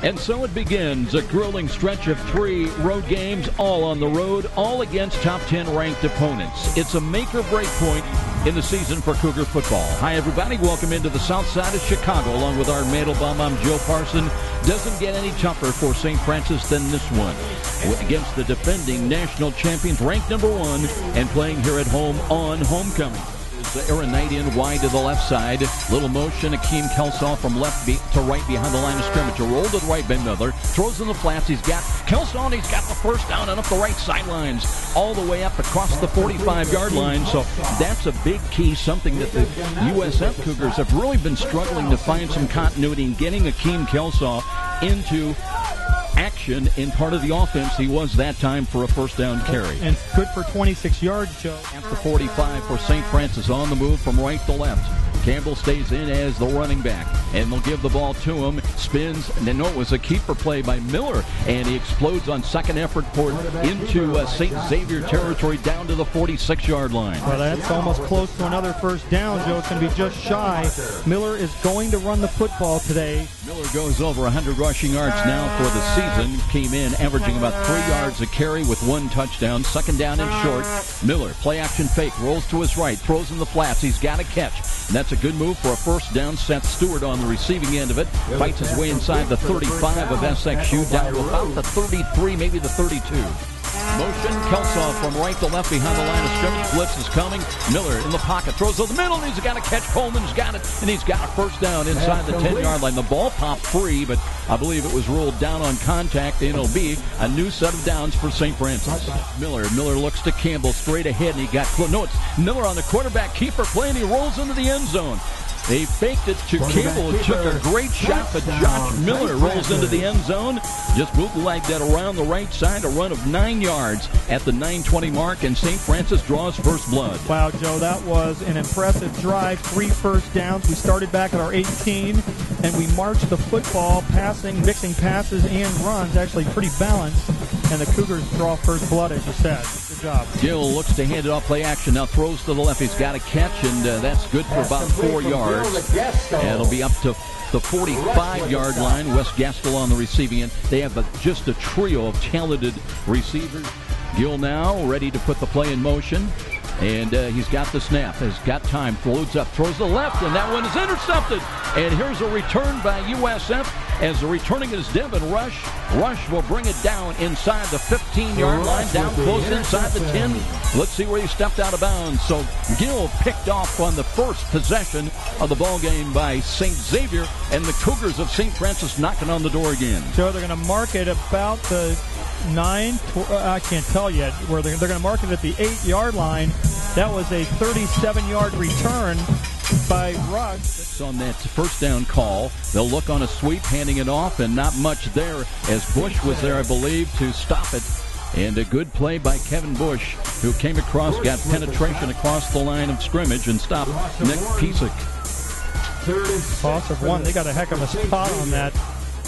And so it begins, a grueling stretch of 3 road games, all on the road, all against top 10 ranked opponents. It's a make or break point in the season for Cougar football. Hi everybody, welcome into the south side of Chicago along with our Mandelbaum. I'm Joe Parson. Doesn't get any tougher for St. Francis than this one. Against the defending national champions, ranked number 1 and playing here at home on homecoming. Aaron Knight in wide to the left side. Little motion, Akeem Kelsaw from left to right behind the line of scrimmage. A roll to the right by Miller. Throws in the flats. He's got Kelsaw, and he's got the first down and up the right sidelines. All the way up across the 45-yard line. So that's a big key, something that the USF Cougars have really been struggling to find some continuity in getting Akeem Kelsaw into action in part of the offense. He was that time for a first down carry. And good for 26 yards, Joe. At the 45 for St. Francis, on the move from right to left. Campbell stays in as the running back, and they'll give the ball to him. Spins, and no, it was a keeper play by Miller, and he explodes on second effort into St. Xavier territory down to the 46-yard line. Well, that's almost close to another first down, Joe. It's going to be just shy. Miller is going to run the football today. Miller goes over 100 rushing yards now for the season. Came in averaging about 3 yards a carry with 1 touchdown. Second down and short. Miller, play action fake, rolls to his right, throws in the flats. He's got a catch. And that's a good move for a first down. Seth Stewart on the receiving end of it. Fights his way inside the 35 of SXU down to about the 33, maybe the 32. Motion, Kelsaw from right to left behind the line of scrimmage. Blitz is coming. Miller in the pocket, throws to the middle, and he's got a catch. Coleman's got it, and he's got a first down inside the 10-yard line. The ball popped free, but I believe it was ruled down on contact, and it'll be a new set of downs for St. Francis. Miller looks to Campbell straight ahead, and he got close. No, it's Miller on the quarterback keeper play, and he rolls into the end zone. They faked it to Campbell. It took a great shot, but Josh Miller rolls into the end zone. Just bootlegged that around the right side. A run of 9 yards at the 9:20 mark, and St. Francis draws first blood. Wow, Joe, that was an impressive drive. 3 first downs. We started back at our 18, and we marched the football, passing, mixing passes and runs. Actually pretty balanced, and the Cougars draw first blood, as you said. Good job. Gill looks to hand it off, play action. Now throws to the left. He's got a catch, and that's good for about 4 yards. And it'll be up to the 45-yard line. Wes Gastel on the receiving end. They have just a trio of talented receivers. Gill now ready to put the play in motion. And he's got the snap, has got time, loads up, throws to the left, and that one is intercepted. And here's a return by USF, as the returning is Devon Rush. Rush will bring it down inside the 15-yard line, down close inside the 10. Let's see where he stepped out of bounds. So Gill picked off on the first possession of the ball game by St. Xavier, and the Cougars of St. Francis knocking on the door again. So they're going to mark it about the 9, I can't tell yet, where they're going to mark it at the 8-yard line. That was a 37-yard return by Rush. On that first down call, they'll look on a sweep, handing it off, and not much there, as Bush was there, I believe, to stop it. And a good play by Kevin Bush, who came across, got penetration across the line of scrimmage and stopped Nick Pisak. Toss of 1. They got a heck of a spot on that.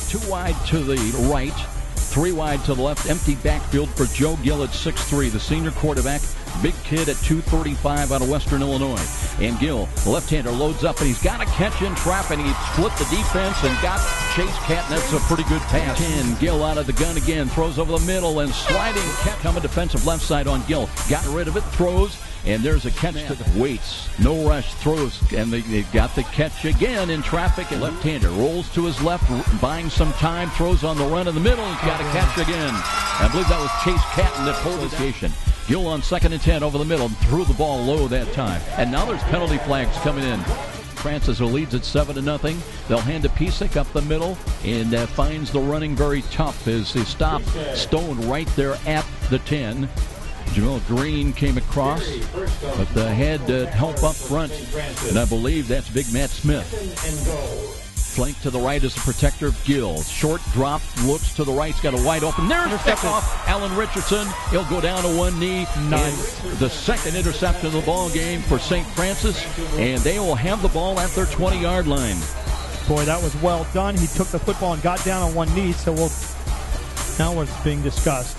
2 wide to the right, 3 wide to the left. Empty backfield for Joe Gill at 6'3", the senior quarterback. Big kid at 235 out of Western Illinois. And Gill, the left-hander, loads up, and he's got a catch in traffic. He split the defense and got Chase Cat, and that's a pretty good pass. 10, Gill out of the gun again, throws over the middle, and sliding Cat coming defensive left side on Gill. Got rid of it, throws, and there's a catch to the waits. No rush, throws, and they got the catch again in traffic. And left-hander rolls to his left, buying some time, throws on the run in the middle, and got a catch again. I believe that was Chase Catton that pulled the station. Gill on 2nd and 10 over the middle, threw the ball low that time. And now there's penalty flags coming in. Francis, who leads at 7-0. They'll hand to Pisak up the middle, and finds the running very tough as he stopped Stone right there at the 10. Jamil Green came across, but had help up front, and I believe that's Big Matt Smith. Flank to the right is the protector of Gill. Short drop, looks to the right, he's got a wide open. There's pick off Allen Richardson. He'll go down to one knee. Nice. The second interception of the ball game for St. Francis, and they will have the ball at their 20-yard line. Boy, that was well done. He took the football and got down on one knee, so now what's being discussed.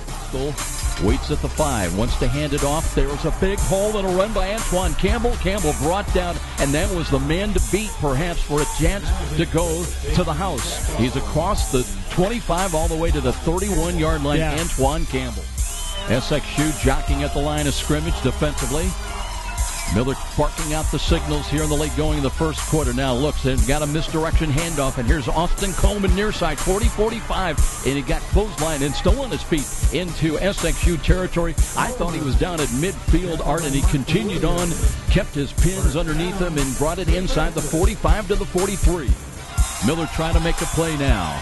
Waits at the 5, wants to hand it off. There's a big hole and a run by Antoine Campbell. Campbell brought down, and that was the man to beat, perhaps, for a chance to go to the house. He's across the 25 all the way to the 31-yard line, Antoine Campbell. SXU jockeying at the line of scrimmage defensively. Miller barking out the signals here in the late going of the first quarter. Now looks, they've got a misdirection handoff, and here's Austin Coleman near side, 40-45, and he got clothesline and still on his feet into SXU territory. I thought he was down at midfield, Art, and he continued on, kept his pins underneath him, and brought it inside the 45 to the 43. Miller trying to make a play now.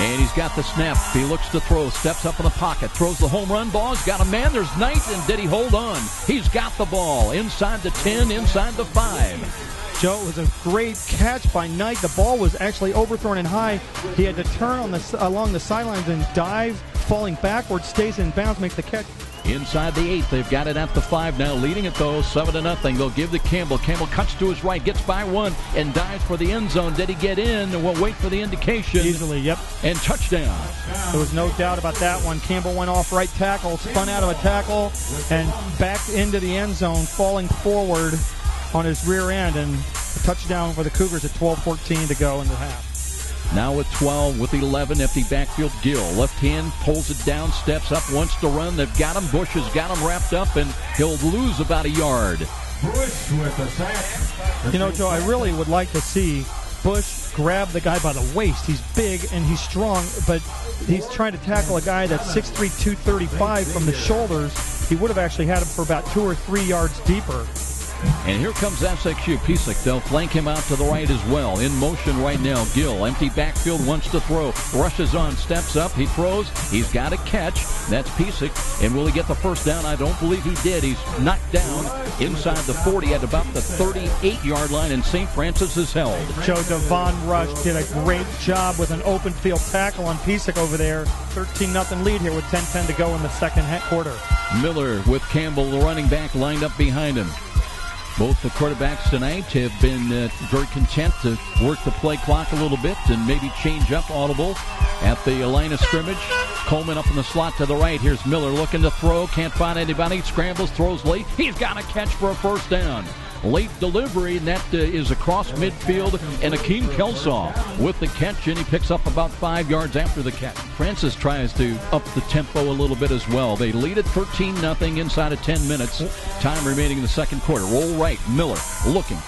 And he's got the snap. He looks to throw, steps up in the pocket, throws the home run ball. He's got a man. There's Knight, and did he hold on? He's got the ball inside the 10, inside the 5. Joe, it was a great catch by Knight. The ball was actually overthrown and high. He had to turn along the sidelines and dive, falling backwards, stays in bounds, makes the catch. Inside the 8, they've got it at the 5 now, leading it though, 7-0. They'll give to Campbell. Campbell cuts to his right, gets by one, and dives for the end zone. Did he get in? We'll wait for the indication. Easily, yep. And touchdown. There was no doubt about that one. Campbell went off right tackle, spun out of a tackle, and backed into the end zone, falling forward on his rear end, and a touchdown for the Cougars at 12:14 to go in the half. Now with 12, with 11, empty backfield. Gill, left hand, pulls it down, steps up, wants to run. They've got him. Bush has got him wrapped up, and he'll lose about a yard. Bush with the sack. You know, Joe, I really would like to see Bush grab the guy by the waist. He's big and he's strong, but he's trying to tackle a guy that's 6'3", 235 from the shoulders. He would have actually had him for about 2 or 3 yards deeper. And here comes SXU. Piesick, they'll flank him out to the right as well. In motion right now. Gill, empty backfield, wants to throw. Rushes on, steps up, he throws. He's got a catch. That's Piesick. And will he get the first down? I don't believe he did. He's knocked down inside the 40 at about the 38-yard line, and St. Francis is held. Joe, Devon Rush did a great job with an open field tackle on Piesick over there. 13-0 lead here with 10:10 to go in the second quarter. Miller with Campbell, the running back, lined up behind him. Both the quarterbacks tonight have been very content to work the play clock a little bit and maybe change up audible at the line of scrimmage. Coleman up in the slot to the right. Here's Miller looking to throw. Can't find anybody. Scrambles, throws late. He's got a catch for a first down. Late delivery, and that is across midfield. And Akeem Kelsaw with the catch, and he picks up about 5 yards after the catch. Francis tries to up the tempo a little bit as well. They lead at 13-0 inside of 10 minutes. Time remaining in the second quarter. Roll right. Miller looking.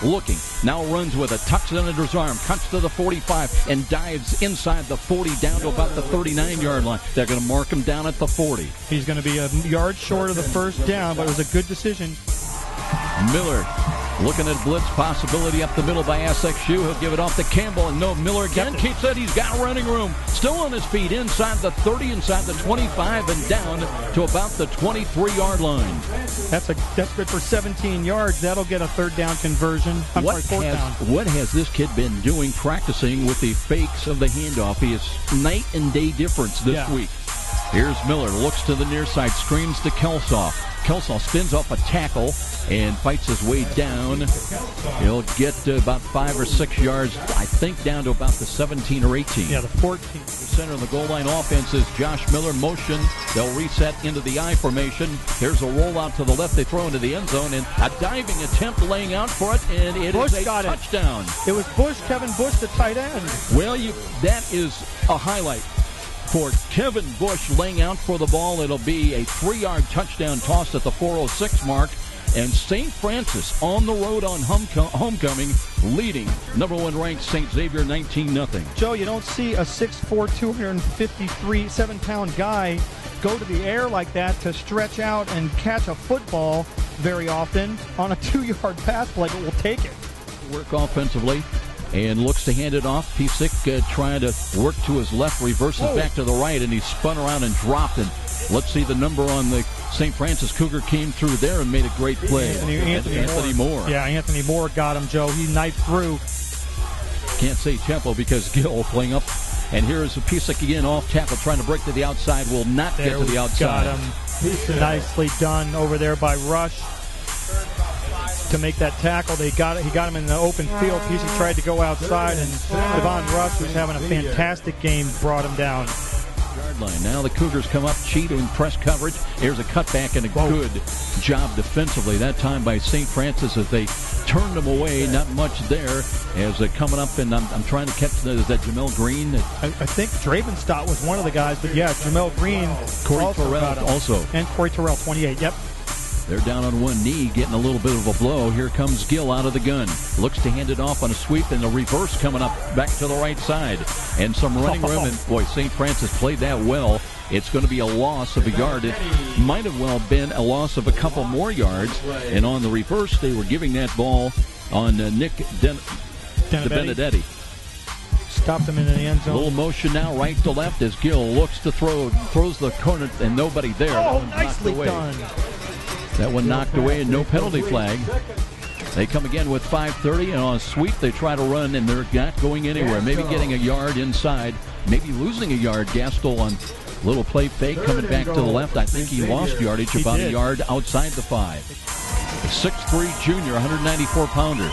Now runs with it. Tucks it under his arm. Cuts to the 45 and dives inside the 40 down to about the 39-yard line. They're going to mark him down at the 40. He's going to be a yard short of the first down, but it was a good decision. Miller looking at blitz possibility up the middle by SXU. He'll give it off to Campbell, and no, Miller again keeps it. He's got running room. Still on his feet inside the 30, inside the 25, and down to about the 23-yard line. That's good for 17 yards. That'll get a third down conversion. Fourth down. What has this kid been doing practicing with the fakes of the handoff? He is night and day difference this week. Here's Miller, looks to the near side, screams to Kelsaw. Kelsaw spins off a tackle and fights his way down. He'll get about 5 or 6 yards, I think, down to about the 17 or 18. Yeah, the 14. The center of the goal line offense is Josh Miller. Motion. They'll reset into the I formation. Here's a rollout to the left. They throw into the end zone, and a diving attempt laying out for it, and it is a touchdown. It was Kevin Bush, the tight end. Well, that is a highlight for Kevin Bush laying out for the ball. It'll be a 3-yard touchdown toss at the 4:06 mark. And St. Francis on the road on homecoming, leading number 1 ranked St. Xavier 19-0. Joe, you don't see a 6'4", 253-7-pound guy go to the air like that to stretch out and catch a football very often on a 2-yard pass play, but we'll take it. Work offensively. And looks to hand it off. Piesick trying to work to his left, reverses back to the right, and he spun around and dropped. And let's see, the number on the St. Francis Cougar came through there and made a great play. Anthony Moore. Yeah, Anthony Moore got him, Joe. He knifed through. Can't say tempo because Gill playing up. And here is Piesick again off tackle, trying to break to the outside. Will not get to the outside. Got him. Nicely done over there by Rush to make that tackle. He got him in the open field. Piesick tried to go outside, and Devon Rush, who's having a fantastic game, brought him down. sideline. Now the Cougars come up, cheat in press coverage. Here's a cutback and a good job defensively that time by St. Francis as they turned them away. Not much there as they're coming up, and I'm trying to catch that. Is that Jamel Green? I think Dravenstadt was one of the guys, but yeah, Jamel Green. Kory Terrell also. And Kory Terrell, 28, yep. They're down on one knee, getting a little bit of a blow. Here comes Gill out of the gun. Looks to hand it off on a sweep, and a reverse coming up back to the right side. And some running room, and boy, St. Francis played that well. It's going to be a loss of a yard. It might have well been a loss of a couple more yards. And on the reverse, they were giving that ball on Nick Benedetti. Stopped him in the end zone. A little motion now, right to left, as Gill looks to throws the corner, and nobody there. Oh, nicely done. That one knocked away and no penalty flag. They come again with 5:30, and on a sweep they try to run, and they're not going anywhere. Maybe getting a yard inside, maybe losing a yard. Gastel on little play fake, coming back to the left. I think he lost yardage, about a yard outside the 5. 6'3" junior, 194-pounder.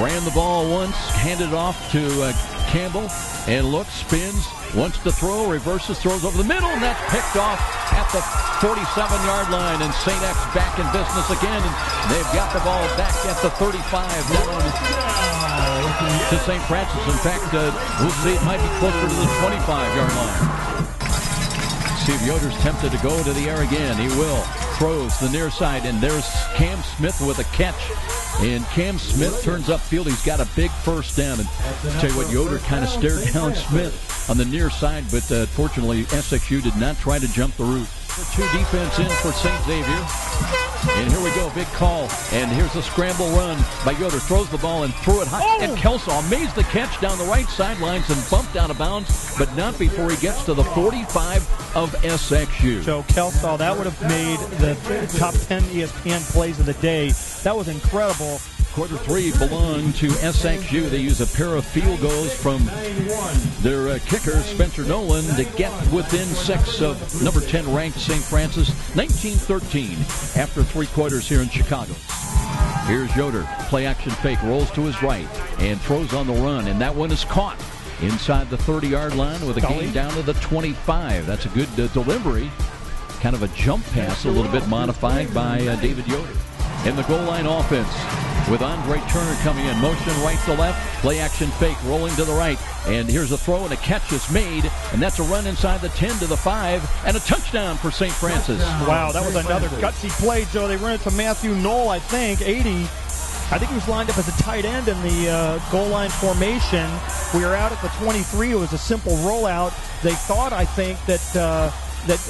Ran the ball once, handed it off to Campbell, and looks, spins, wants to throw, reverses, throws over the middle, and that's picked off at the 47-yard line, and St. X back in business again, and they've got the ball back at the 35 down to St. Francis. In fact, we'll see, it might be closer to the 25-yard line. See if Yoder's tempted to go to the air again. He will. Throws the near side, and there's Cam Smith with a catch. And Cam Smith turns upfield. He's got a big first down. And I'll tell you what, Yoder kind of stared down Smith on the near side, but fortunately SXU did not try to jump the route. 2 defense in for St. Xavier. And here we go, big call. And here's a scramble run by Yoder. Throws the ball and threw it high. Oh! And Kelsall makes the catch down the right sidelines and bumped out of bounds, but not before he gets to the 45 of SXU. Joe Kelsall, that would have made the top 10 ESPN plays of the day. That was incredible. Quarter 3 belonged to SXU. They use a pair of field goals from their kicker, Spencer Nolan, to get within 6 of number 10 ranked St. Francis, 19-13 after 3 quarters here in Chicago. Here's Yoder, play action fake, rolls to his right and throws on the run, and that one is caught inside the 30-yard line with a gain down to the 25. That's a good delivery. Kind of a jump pass, a little bit modified by David Yoder. In the goal line offense with Andre Turner coming in. Motion right to left. Play action fake. Rolling to the right. And here's a throw and a catch is made. And that's a run inside the 10 to the 5. And a touchdown for St. Francis. Wow, that was another gutsy play, Joe. They run it to Matthew Knoll, I think. 80. I think he was lined up as a tight end in the goal line formation. We are out at the 23. It was a simple rollout. They thought, I think, that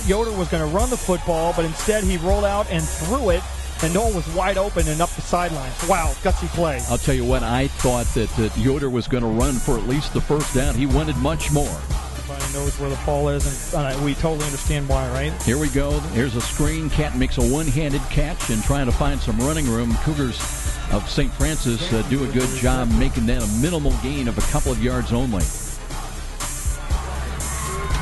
Yoder was going to run the football, but instead he rolled out and threw it. And Noel was wide open and up the sidelines. Wow, gutsy play. I'll tell you what, I thought that Yoder was going to run for at least the first down. He wanted much more. Everybody knows where the ball is, and we totally understand why, right? Here we go. Here's a screen. Cat makes a one-handed catch and trying to find some running room. Cougars of St. Francis do a good job making that a minimal gain of a couple of yards only.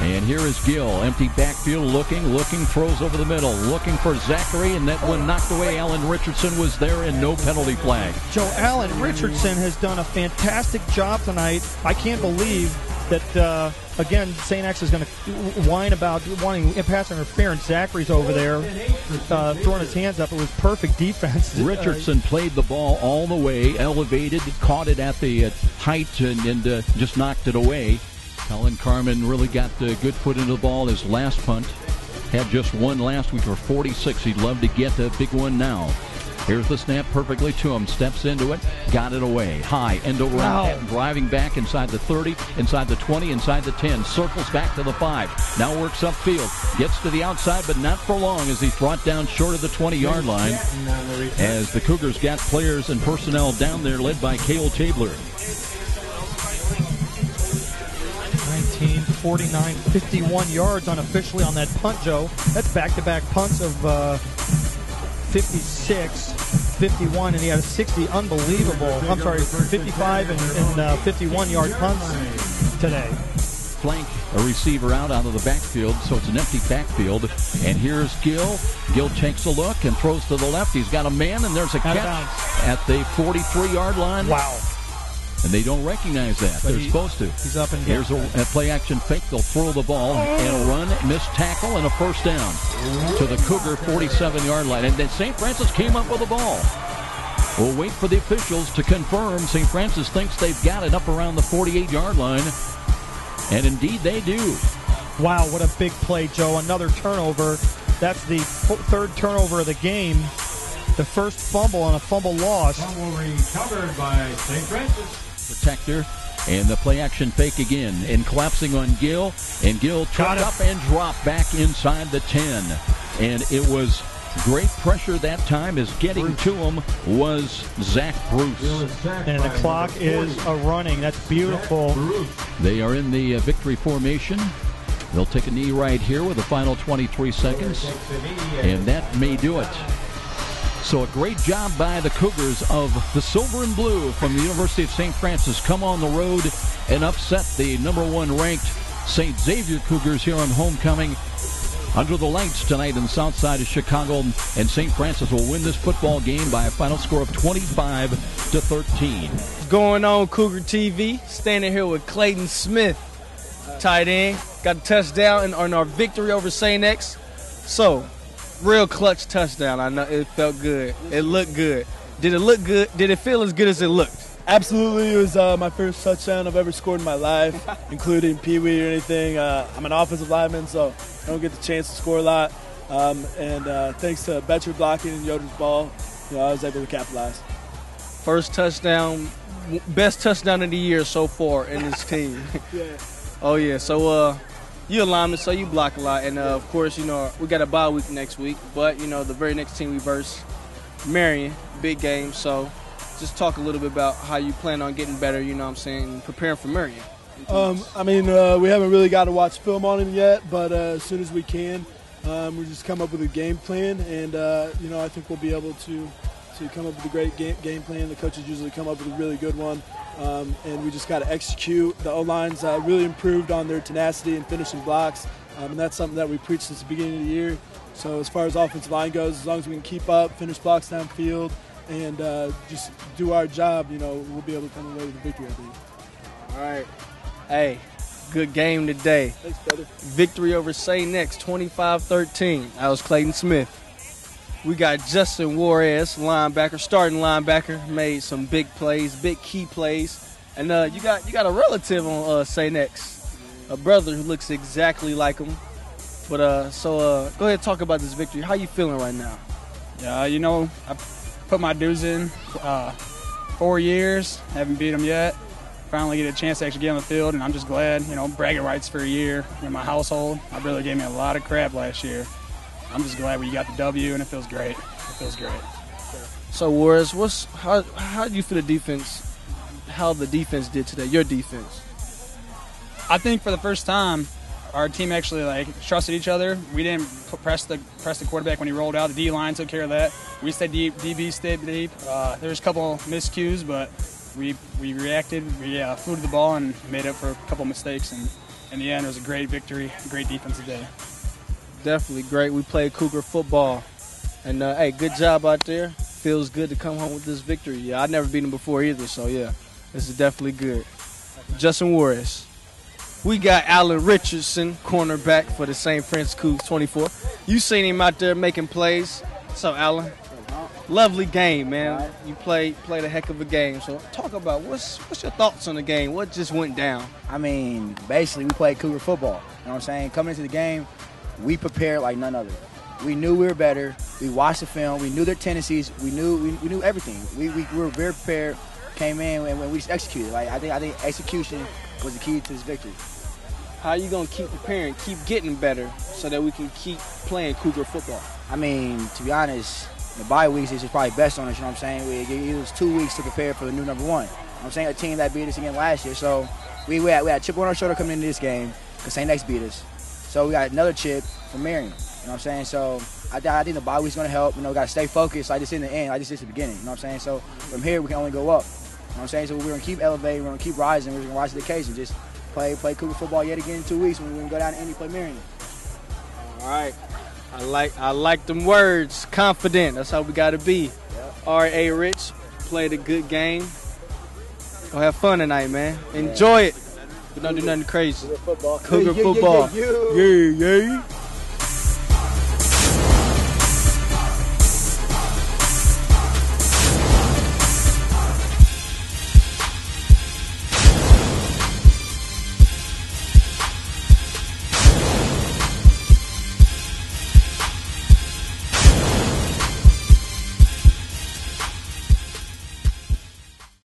And here is Gill, empty backfield, looking, throws over the middle, looking for Zachary, and that one knocked away. Allen Richardson was there, and no penalty flag. Joe, Allen Richardson has done a fantastic job tonight. I can't believe that, again, St. X is going to whine about wanting pass interference. Zachary's over there throwing his hands up. It was perfect defense. Richardson played the ball all the way, elevated, caught it at the height, and just knocked it away. Colin Carmen really got a good foot into the ball. His last punt had just one last week for 46. He'd love to get a big one now. Here's the snap perfectly to him. Steps into it. Got it away. High. End over round. Driving back inside the 30, inside the 20, inside the 10. Circles back to the 5. Now works upfield. Gets to the outside, but not for long as he's brought down short of the 20-yard line. As the Cougars got players and personnel down there led by Cale Tabler. 49, 51 yards unofficially on that punt, Joe. That's back-to-back punts of 56, 51, and he had a 60. Unbelievable. I'm sorry, 55 and 51-yard punts today. Flank a receiver out of the backfield, so it's an empty backfield. And here's Gill. Gill takes a look and throws to the left. He's got a man, and there's a catch at the 43-yard line. Wow. And they don't recognize that. They're supposed to. He's up and down. Here's a play-action fake. They'll throw the ball and a run, missed tackle, and a first down to the Cougar 47-yard line. And then St. Francis came up with the ball. We'll wait for the officials to confirm. St. Francis thinks they've got it up around the 48-yard line. And indeed they do. Wow, what a big play, Joe. Another turnover. That's the third turnover of the game. The first fumble and a fumble loss. Fumble recovered by St. Francis. Protector, and the play-action fake again. And collapsing on Gill. And Gill tripped up and dropped back inside the 10. And it was great pressure that time, as getting to him was Zach Bruce. And the clock is running. That's beautiful. They are in the victory formation. They'll take a knee right here with the final 23 seconds. And that may do it. So a great job by the Cougars of the Silver and Blue from the University of St. Francis come on the road and upset the #1 ranked St. Xavier Cougars here on homecoming. Under the lights tonight in the south side of Chicago, and St. Francis will win this football game by a final score of 25-13. What's going on, Cougar TV? Standing here with Clayton Smith, tight end. Got a touchdown on our victory over St. X. So, real clutch touchdown. I know it felt good. It looked good. Did it look good? Did it feel as good as it looked? Absolutely. It was my first touchdown I've ever scored in my life, including Pee-wee or anything. I'm an offensive lineman, so I don't get the chance to score a lot. Thanks to Betcher blocking and Yoder's ball, I was able to capitalize. First touchdown, best touchdown of the year so far in this team. Yeah. Oh, yeah. So, you a lineman, so you block a lot. And, of course, we got a bye week next week. But, the very next team we verse, Marion, big game. So just talk a little bit about how you plan on getting better, preparing for Marion. We haven't really got to watch film on him yet, but as soon as we can, we just come up with a game plan. And, I think we'll be able to come up with a great game plan. The coaches usually come up with a really good one. And we just got to execute. The O-line's really improved on their tenacity and finishing blocks, and that's something that we preached since the beginning of the year. So as far as offensive line goes, as long as we can keep up, finish blocks downfield, and just do our job, we'll be able to come away with a victory, I think. All right. Hey, good game today. Thanks, brother. Victory over St. X, 25-13. That was Clayton Smith. We got Justin Juarez, starting linebacker, made some big plays, big key plays. And you got a relative on St. X, a brother who looks exactly like him. But go ahead and talk about this victory. How you feeling right now? Yeah, I put my dues in 4 years, haven't beat them yet. Finally get a chance to actually get on the field, and I'm just glad, bragging rights for a year in my household. My brother gave me a lot of crap last year. I'm just glad we got the W, and it feels great. It feels great. So, Juarez, how do you feel how the defense did today, your defense? I think for the first time, our team actually trusted each other. We didn't press the quarterback when he rolled out. The D-line took care of that. We stayed deep, DB stayed deep. There was a couple miscues, but we reacted. We flew to the ball and made up for a couple mistakes. And in the end, it was a great victory, a great defensive day. Definitely great. We played Cougar football. And, hey, good job out there. Feels good to come home with this victory. Yeah, I've never beaten them before either, so, yeah, this is definitely good. Justin Juarez. We got Allen Richardson, cornerback for the St. Francis Cougs 24. You seen him out there making plays. What's up, Allen? Lovely game, man. You played a heck of a game. So talk about what's your thoughts on the game? What just went down? Basically, we played Cougar football. You know what I'm saying? Coming into the game, we prepared like none other. We knew we were better. We watched the film. We knew their tendencies. We knew everything. We were very prepared. Came in and we just executed. I think execution was the key to this victory. How are you gonna keep preparing, keep getting better, so that we can keep playing Cougar football? To be honest, the bye weeks is probably best on us. You know what I'm saying? It was 2 weeks to prepare for the new #1. You know what I'm saying? A team that beat us again last year. So we had a chip on our shoulder coming into this game because St. X beat us. So we got another chip from Marion. You know what I'm saying? So I think the bye week's going to help. We got to stay focused like this in the end, like this is the beginning. You know what I'm saying? So from here, we can only go up. You know what I'm saying? So we're going to keep elevating. We're going to keep rising. We're going to rise to the occasion. Just play Cougar football yet again in 2 weeks when we go down to Indy play Marion. All right. I like them words. Confident. That's how we got to be. Yep. R.A. Rich played a good game. Go have fun tonight, man. Enjoy it. But don't do nothing crazy. Cougar football. Cougar football. Yeah. Yeah.